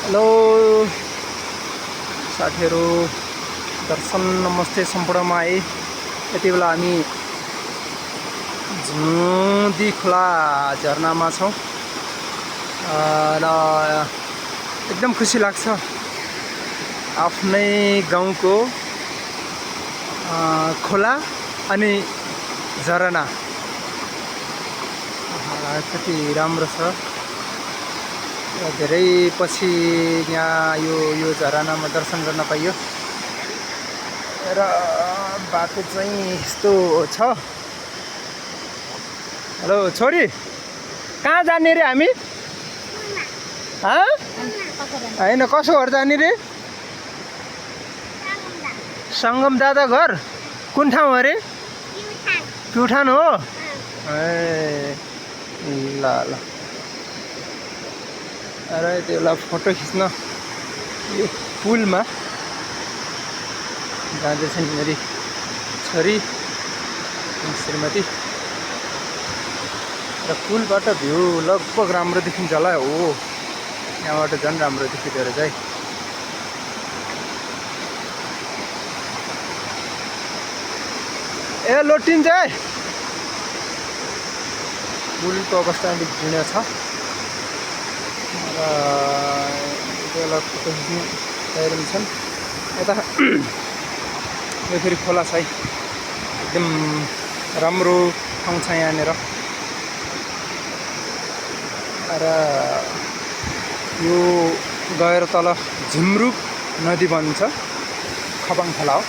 Hello साथीहरू, दर्शन नमस्ते सम्पूर्णमा आए। यति बेला हामी झुदी खोला झरनामा छौँ र एकदम खुसी लाग्छ आफ्नै गाउँको खोला अनि झरना कति राम्रो छ। धेरै पछि यहाँ यो झरनामा दर्शन गर्न पाइयो र बाटो चाहिँ यस्तो छ। हेलो छोरी, कहाँ जाने रे हामी? होइन, कसो घर जाने रे? सङ्गम दादा घर कुन ठाउँ अरे? प्युठान हो। ए ल ल, र त्यो बेला फोटो खिच्न यो पुलमा जाँदैछन् मेरी छोरी श्रीमती। र पुलबाट भ्यू लगभग राम्रो देखिन्छ होला। हो, यहाँबाट झन् राम्रो देखिँदो रहेछ है। ए लोटिन्छ है। पुलको अवस्था अलिक जीर्ण छ र बेला फोटो खिच्ने तयारीमा छन्। यता यो फेरि खोला छ है, एकदम राम्रो ठाउँ छ यहाँनिर। र यो गएर तल झिमरुक नदी बन्छ, खबाङ खोला हो।